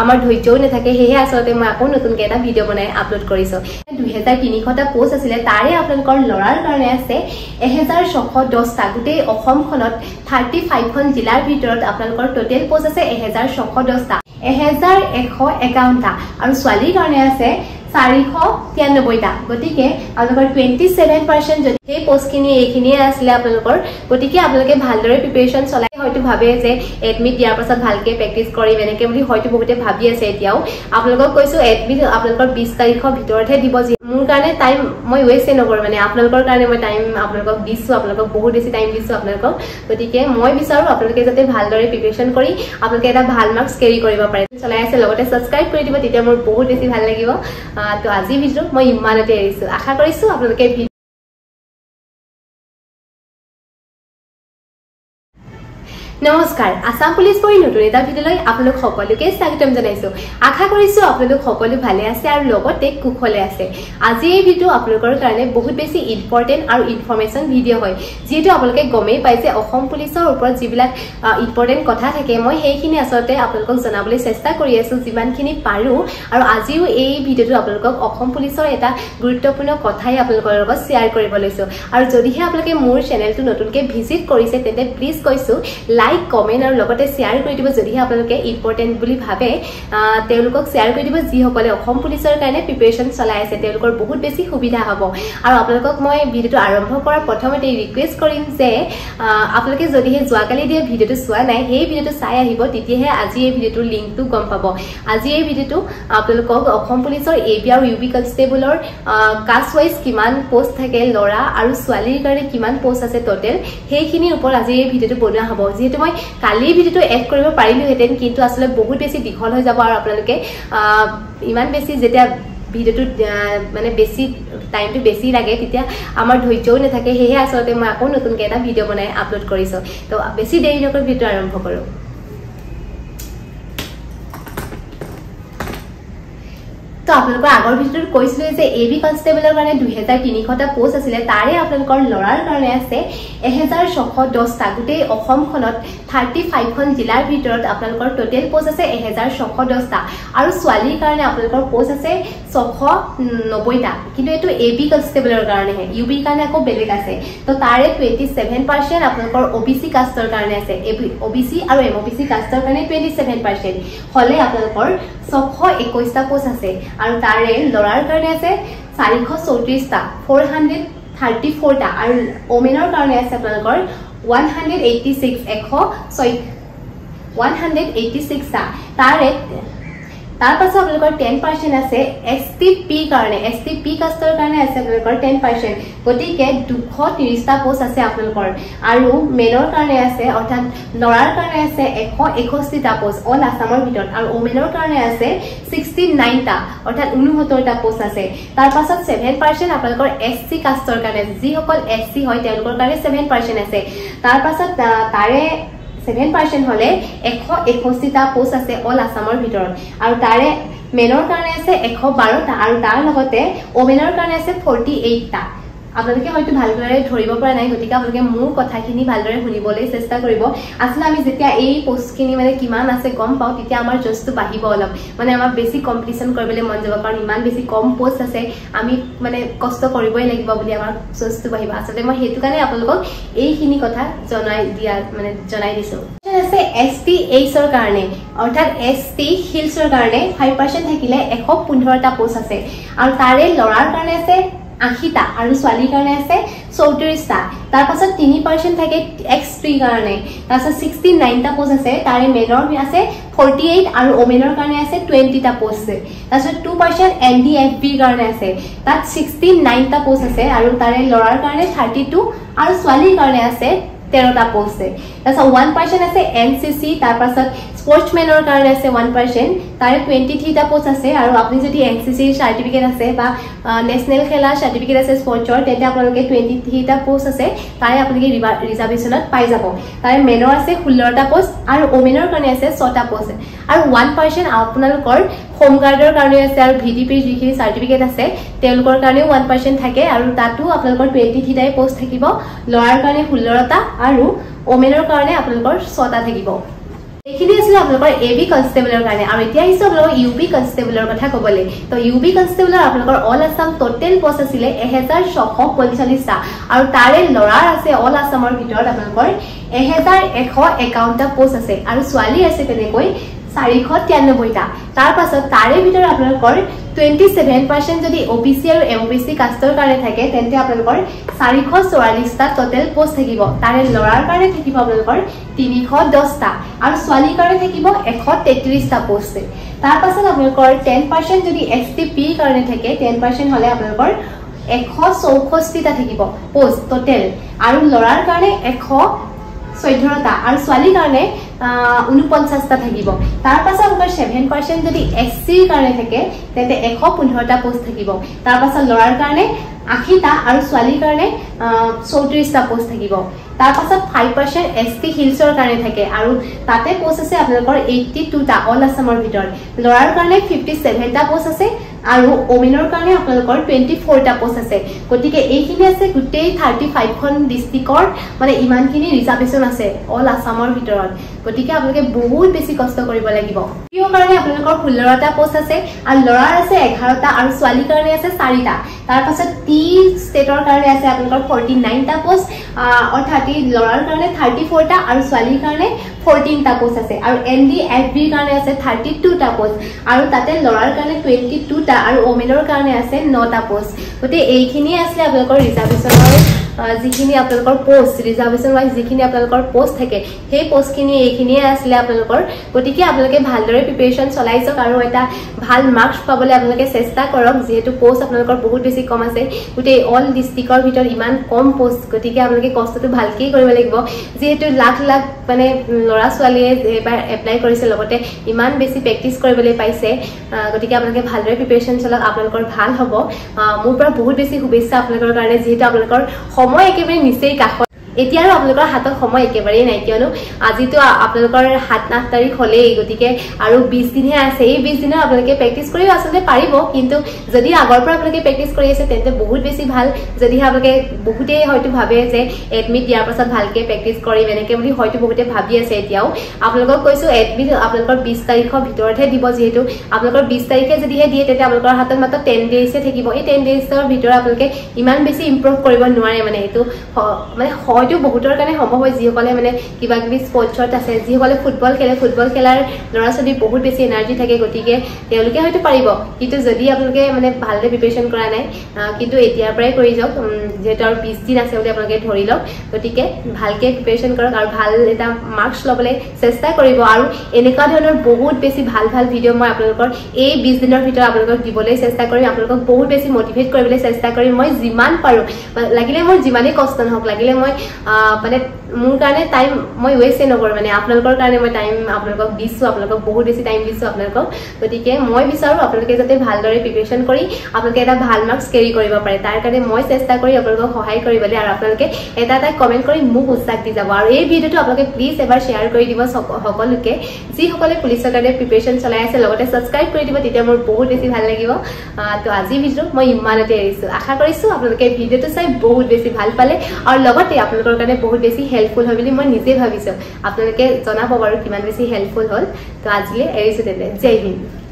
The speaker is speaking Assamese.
আমাৰ ধৈৰ্যও নাথাকে হেহে আসলতে মই আকৌ নতুনকৈ এটা ভিডিঅ' বনাই আপলোড কৰিছোঁ 2300টা পোষ্ট আছিলে তাৰে আপোনালোকৰ লৰাৰ কাৰণে আছে 1610টা গোটেই অসমখনত 35খন জিলাৰ ভিতৰত আপোনালোকৰ টোটেল পোষ্ট আছে 1610টা 1151টা আৰু ছোৱালীৰ কাৰণে আছে 493টা গতিকে আপোনালোকৰ 27% যদি এই পোষ্টখিনি এইখিনিয়ে আছিলে আপোনালোকৰ গতিকে আপোনালোকে ভালদৰে প্ৰিপাৰেচন চলাই হয়তো ভাবে যে এডমিট দিয়াৰ পাছত ভালকে প্ৰেক্টিস কৰিম এনেকে বুলি হয়তো বহুতে ভাবি আছে এতিয়াও আপোনালোকক কৈছো এডমিট আপোনালোকৰ 20 তাৰিখৰ ভিতৰতহে দিব মোৰ কাৰণে টাইম মই ৱেষ্ট নকৰো মানে আপোনালোকৰ কাৰণে মই টাইম আপোনালোকক দিছো আপোনালোকক বহুত বেছি টাইম দিছো আপোনালোকক গতিকে মই বিচাৰো আপোনালোকে যাতে ভালদৰে প্ৰিপাৰেচন কৰি আপোনালোকে এটা ভাল মাৰ্কস কেৰি কৰিব পাৰে চলাই আছে লগতে সাবস্ক্ৰাইব কৰি দিব তেতিয়া মোৰ বহুত বেছি ভাল লাগিব তো আজি ভিডিও মই ইমানতে এৰিছো আশা কৰিছো আপোনালোকে নমস্কাৰ আসাম পুলিশ পঢ়ি নতুন এটা ভিডিঅ'লৈ আপোনালোক সকলোকে স্বাগতম জনাইছো আশা কৰিছো আপোনালোক সকলো ভালে আছে আৰু লগতে কুশলে আছে আজি এই ভিডিঅ' আপোনালোকৰ কাৰণে বহুত বেছি ইম্পৰ্টেন্ট আৰু ইনফৰমেশন ভিডিঅ' হয় যেটো আপোনালোকে গমেই পাইছে অসম পুলিশৰ ওপৰত যিবিলাক ইম্পৰ্টেন্ট কথা থাকে মই সেইখিনি আসলতে আপোনালোকক জনাবলৈ চেষ্টা কৰি আছো যিমানখিনি পাৰো আৰু আজিও এই ভিডিঅ'টো আপোনালোকক অসম পুলিশৰ এটা গুৰুত্বপূৰ্ণ কথাই আপোনালোকৰ লগত শেয়াৰ কৰিব লৈছো আৰু যদিহে আপোনালোকে মোৰ চেনেলটো নতুনকৈ ভিজিট কৰিছে তেন্তে প্লিজ কৈছো লাইক কমেন্ট আৰু লগতে শেয়াৰ কৰি দিব যদিহে আপোনালোকে ইম্পৰ্টেন্ট বুলি ভাবে তেওঁলোকক শেয়াৰ কৰি দিব যিসকলে অসম পুলিশৰ কাৰণে প্ৰিপাৰেচন চলাই আছে তেওঁলোকৰ বহুত বেছি সুবিধা হ'ব আৰু আপোনালোকক মই ভিডিঅ'টো আৰম্ভ কৰাৰ প্ৰথমতে ৰিকুৱেষ্ট কৰিম যে আপোনালোকে যদিহে যোৱাকালি দিয়া ভিডিঅ'টো চোৱা নাই সেই ভিডিঅ'টো চাই আহিব তেতিয়াহে আজি এই ভিডিঅ'টোৰ লিংকটো গম পাব আজি এই ভিডিঅ'টো আপোনালোকক অসম পুলিশৰ এবি আৰু ইউবি কনষ্টেবলৰ কাষ্ট ওয়াইজ কিমান পোষ্ট থাকে লৰা আৰু ছোৱালীৰ কাৰণে কিমান পোষ্ট আছে টোটেল সেইখিনিৰ ওপৰত আজি এই ভিডিঅ'টো বনোৱা হ'ব যেটো মই কালি ভিডিঅ'টো এড কৰিব পাৰিলোহেতেন কিন্তু আসলে বহুত বেছি দীঘল হৈ যাব আৰু আপোনালোকে ইমান বেছি যেতিয়া ভিডিঅ'টো মানে বেছি টাইমটো বেছি লাগে তেতিয়া আমাৰ ধৈৰ্যও নাথাকে হেহে আসলতে মই আকৌ নতুনকৈ এটা ভিডিঅ' বনাই আপলোড কৰিছোঁ তো বেছি দেৰি নকৰি ভিডিঅ'টো আৰম্ভ কৰোঁ তো আপোনালোকৰ আগৰ ভিডিঅ'ত কৈছিলো যে এবি কনষ্টেবলৰ কাৰণে 2300টা পোষ্ট আছিলে তাৰে আপোনালোকৰ লৰাৰ কাৰণে আছে 1610টা গোটেই অসমখনত 35খন জিলাৰ ভিতৰত আপোনালোকৰ টোটেল পোষ্ট আছে 1610টা আৰু ছোৱালীৰ কাৰণে আপোনালোকৰ পোষ্ট আছে 690টা কিন্তু এটো এবি কনষ্টেবলৰ কাৰণেহে ইউবি কাৰণে আকৌ বেলেগ আছে তো তাৰে 27% আপোনালোকৰ ওবিসি কাষ্টৰ কাৰণে আছে ওবিসি আৰু এমওবিসি কাষ্টৰ কাৰণে 27% হলে আপোনালোকৰ 621টা পোষ্ট আছে আৰু তাৰে লৰাৰ কাৰণে আছে 434টা 434টা আৰু ওমেনৰ কাৰণে আছে আপোনালোকৰ 186টা তাৰ পাছত আপোনালোকৰ 10% আছে এসটিপি কাৰণে এসটিপি কাষ্টৰ কাৰণে আছে আপোনালোকৰ 10% গতিকে 230টা পোষ্ট আছে আপোনালোকৰ আৰু মেনৰ কাৰণে আছে অৰ্থাৎ লৰাৰ কাৰণে আছে 161টা পোষ্ট অল আসামৰ ভিতৰত আৰু ওমেনৰ কাৰণে আছে 69টা অৰ্থাৎ 69টা পোষ্ট আছে তাৰ পাছত 7% আপোনালোকৰ এসসি কাষ্টৰ কাৰণে যিসকল এসসি হয় তেওঁলোকৰ কাৰণে 7% আছে তাৰ পাছত তাৰে 7% হলে 161টা পোষ্ট আছে অল আসামৰ ভিতৰত আৰু তাৰে মেনৰ কাৰণে আছে 112টা আৰু তাৰ লগতে ওমেনৰ কাৰণে আছে 48টা আপোনালোকে হয়তো ভালদৰে ধৰিব পৰা নাই গতিকে আপোনালোকে মোৰ কথাখিনি ভালদৰে শুনিবলৈ চেষ্টা কৰিব আসলে আমি যেতিয়া এই পোষ্টখিনি মানে কিমান আছে গম পাও তেতিয়া আমাৰ জষ্টটো বাঢ়িব অলপ মানে আমাৰ বেছি কম্পিটিশন কৰিবলৈ মন যাব কাৰণ ইমান বেছি কম পোষ্ট আছে আমি মানে কষ্ট কৰিবই লাগিব বুলি আমাৰ জষ্টটো বাঢ়িব আসলে মই হেতু কাৰণে আপোনালোকক এইখিনি কথা জনাই দিছো আছে এসটি এইচৰ কাৰণে অৰ্থাৎ এসটি হিলছৰ কাৰণে 5% থাকিলে 115টা পোষ্ট আছে আৰু তাৰে লৰাৰ কাৰণে আছে 80টা আৰু ছোৱালীৰ কাৰণে আছে 34টা তাৰ পাছত 3% থাকে এক্স3 কাৰণে তাৰ পাছত 69টা পোষ্ট আছে তাৰে মেনৰ আছে 48 আৰু ওমেনৰ কাৰণে আছে 20টা পোষ্ট তাৰ পাছত 2% এনডিএফবি কাৰণে আছে তাত 69টা পোষ্ট আছে আৰু তাৰে লৰাৰ কাৰণে 32 আৰু ছোৱালীৰ কাৰণে আছে 13টা পোষ্ট আছে 1% আছে এনসিসি তাৰ পাছত স্পোৰ্টসম্যানৰ কাৰণে আছে 1% তাৰে 23টা পোষ্ট আছে আৰু আপুনি যদি এনসিসি সাৰ্টিফিকেট আছে বা নেশনাল খেলা সাৰ্টিফিকেট আছে স্পোৰ্টছৰ তেতে আপোনালোকে 23টা পোষ্ট আছে তাৰে আপোনালোকে ৰিজাৰ্ভেশনত পাই যাব তাৰে মেনৰ আছে 16টা পোষ্ট আৰু ওমেনৰ কাৰণে আছে 6টা পোষ্ট আৰু 1% আপোনালোকৰ হোম গাৰ্ডৰ কাৰণে আছে আৰু ভিডিপি যিখিনি সাৰ্টিফিকেট আছে তেওঁলোকৰ কাৰণেও 1% থাকে আৰু তাতো আপোনালোকৰ 23টাই পোষ্ট থাকিব লৰাৰ কাৰণে 16টা আৰু ওমেনৰ কাৰণে আপোনালোকৰ 6টা থাকিব এইখিনি আছিল আপোনালোকৰ এবি কনষ্টেবলৰ কাৰণে আৰু এতিয়া আহিছো আপোনালোকৰ ইউবি কনষ্টেবলৰ কথা ক'বলৈ তো ইউবি কনষ্টেবলৰ আপোনালোকৰ অল আছাম টোটেল পোষ্ট আছিলে 1645টা আৰু তাৰে লৰাৰ আছে অল আছামৰ ভিতৰত আপোনালোকৰ 1151টা পোষ্ট আছে আৰু ছোৱালী আছে তেনেকৈ 493টা তাৰ পাছত তাৰে ভিতৰত আপোনালোকৰ 27% যদি ওবিসি আৰু এমবিসি কাষ্টৰ কাৰণে থাকে তেন্তে আপোনালোকৰ 444টা টোটেল পোষ্ট থাকিব তাৰে লৰাৰ কাৰণে থাকিব আপোনালোকৰ 310টা আৰু ছোৱালীৰ কাৰণে থাকিব 133টা পোষ্ট তাৰ পাছত আপোনালোকৰ 10% যদি এসটিপি কাৰণে থাকে 10% হলে আপোনালোকৰ 164টা থাকিব পোষ্ট টোটেল আৰু লৰাৰ কাৰণে 114টা আৰু ছোৱালীৰ কাৰণে 49টা থাকিব তাৰ পাছত আপোনাৰ 7% যদি এসসি কাৰণে থাকে তেতে 115টা পোষ্ট থাকিব তাৰ পাছত লৰাৰ কাৰণে 80টা আৰু ছোৱালীৰ কাৰণে 34টা পোষ্ট থাকিব তাৰ পাছত 5% এসটি হিলছৰ কাৰণে থাকে আৰু তাতে পোষ্ট আছে আপোনালোকৰ 82টা অল আছামৰ ভিতৰত লৰাৰ কাৰণে 57টা পোষ্ট আছে আৰু ওমেনৰ কাৰণে আপোনালোকৰ 24টা পোষ্ট আছে গতিকে এইখিনি আছে গুটেই 35 খন ডিস্ট্ৰিক্টৰ মানে ইমানখিনি ৰিজাৰ্ভেশন আছে অল আছামৰ ভিতৰত গতিকে আপোনালোকে বহুত বেছি কষ্ট কৰিব লাগিব কিয় কাৰণে আপোনালোকৰ 16টা পোষ্ট আছে আৰু লৰাৰ আছে 11টা আৰু ছোৱালীৰ কাৰণে আছে 4টা তাৰ পাছত টি ষ্টেটৰ কাৰণে আছে আপোনালোকৰ 49টা পোষ্ট অৰ্থাৎ লৰাৰ কাৰণে 34টা আৰু ছোৱালীৰ কাৰণে 14টা পোষ্ট আছে আৰু এনডিএফবি কাৰণে আছে 32টা পোষ্ট আৰু তাতে লৰাৰ কাৰণে 22টা আৰু ওমেনৰ কাৰণে আছে 9টা পোষ্ট গতে এইখিনি আছে আপোনালোকৰ ৰিজাৰ্ভেশনৰ যিখিনি আপোনালোকৰ পোষ্ট ৰিজাৰ্ভেশন ওয়াইজ যিখিনি আপোনালোকৰ পোষ্ট থাকে সেই পোষ্টখিনি এইখিনি আসলে আপোনালোকৰ গতিকে আপোনালোকে ভালদৰে প্ৰিপাৰেচন চলাইছক আৰু এটা ভাল মাৰ্কস পাবলৈ আপোনালোকে চেষ্টা কৰক যেহেতু পোষ্ট আপোনালোকৰ বহুত বেছি কম আছে গতে অল ডিস্ট্ৰিক্টৰ ভিতৰত ইমান কম পোষ্ট গতিকে আপোনালোকে কষ্টটো ভালকৈ কৰিব লাগিব যেহেতু লাখ লাখ মানে লৰা ছোৱালীয়ে এবাৰ এপ্লাই কৰিছে লগতে ইমান বেছি প্ৰেক্টিস কৰিবলৈ পাইছে গতিকে আপোনালোকে ভালদৰে প্ৰিপাৰেচন চলাক আপোনালোকৰ ভাল হ'ব মোৰ পৰা বহুত বেছি শুভেচ্ছা আপোনালোকৰ কাৰণে যেহেতু আপোনালোকৰ সময় একেবাৰে নিচেই কাষ এতিয়া আৰু আপোনালোকৰ হাতত সময় একেবাৰে নাই কিয়নো আজিতো আপোনালোকৰ 7-8 তাৰিখ হলেই গতিকে আৰু 20 দিনহে আছে এই 20 দিনৰ আপোনালোকে প্ৰেক্টিস কৰি আসলে পাৰিব কিন্তু যদি আগৰ পৰা আপোনালোকে প্ৰেক্টিস কৰি আছে তেন্তে বহুত বেছি ভাল যদি আপোনালোকে বহুতে হয়তো ভাবে যে এডমিট দিয়াৰ পাছত ভালকে প্ৰেক্টিস কৰিম এনেকে বুলি হয়তো বহুতে ভাবি আছে এতিয়াও আপোনালোকক কৈছো এডমিট আপোনালোকৰ 20 তাৰিখৰ ভিতৰতহে দিব যেহেতু আপোনালোকৰ 20 তাৰিখে যদিহে দিয়ে তেতিয়া আপোনালোকৰ হাতত মাত্ৰ 10 ডেজে থাকিব এই 10 ডেজৰ ভিতৰত আপোনালোকে ইমান বেছি ইমপ্ৰুভ কৰিব নোৱাৰে মানে এটো মানে হয়তো বহুতৰ কাৰণে সম্ভৱ হয় যিসকলে মানে কিবা কিবি স্পৰ্টছত আছে যিসকলে ফুটবল খেলাৰ ল'ৰা ছোৱালী বহুত বেছি এনাৰ্জি থাকে গতিকে তেওঁলোকে হয়তো পাৰিব কিন্তু যদি আপোনালোকে মানে ভালদৰে প্ৰিপাৰেচন কৰা নাই কিন্তু এতিয়াৰ পৰাই কৰি যাওক যেহেতু আৰু 20 দিন আছে বুলি আপোনালোকে ধৰি লওক গতিকে ভালকে প্ৰিপাৰেচন কৰক আৰু ভাল এটা মাৰ্কস লবলৈ চেষ্টা কৰিব আৰু এনেকুৱা ধৰণৰ বহুত বেছি ভাল ভাল ভিডিঅ' মই আপোনালোকৰ এই 20 দিনৰ ভিতৰত আপোনালোকক দিবলৈ চেষ্টা কৰিম আপোনালোকক বহুত বেছি মোটিভেট কৰিবলৈ চেষ্টা কৰিম মই যিমান পাৰো লাগিলে মোৰ যিমানেই কষ্ট নহওক লাগিলে মই মানে মোৰ কাৰণে টাইম মই ওয়েষ্ট নকৰো মানে আপোনালোকৰ কাৰণে মই টাইম আপোনালোকক দিছো আপোনালোকক বহুত বেছি টাইম দিছো আপোনালোকক গতিকে মই বিচাৰো আপোনালোকে যাতে ভালদৰে প্ৰিপাৰেচন কৰি আপোনালোকে এটা ভাল মাৰ্কস কেৰি কৰিব পাৰে তাৰ কাৰণে মই চেষ্টা কৰি আপোনালোকক সহায় কৰিবলৈ আৰু আপোনালোকে এটা কমেন্ট কৰি মোক উৎসাহ দি যাব আৰু এই ভিডিঅটো আপোনালোকে প্লিজ এবাৰ শেয়াৰ কৰি দিব সকলোকে যিসকলে পুলিচৰ কাৰণে প্ৰিপাৰেচন চলাই আছে লগতে সাবস্ক্ৰাইব কৰি দিব তেতিয়া মোৰ বহুত বেছি ভাল লাগিব তো আজি ভিডিঅ মই ইমানতে এৰিছো আশা কৰিছো আপোনালোকে ভিডিঅটো চাই বহুত বেছি ভাল পালে আৰু লগতে আপোনালোকৰ কাৰণে বহুত বেছি হেল্পফুল হয় বুলি মই নিজে ভাবিছো আপোনালোকে জনাব বাৰু কিমান বেছি হেল্পফুল হল তো আজিলে এৰিছো তেনে জয় হিন্দ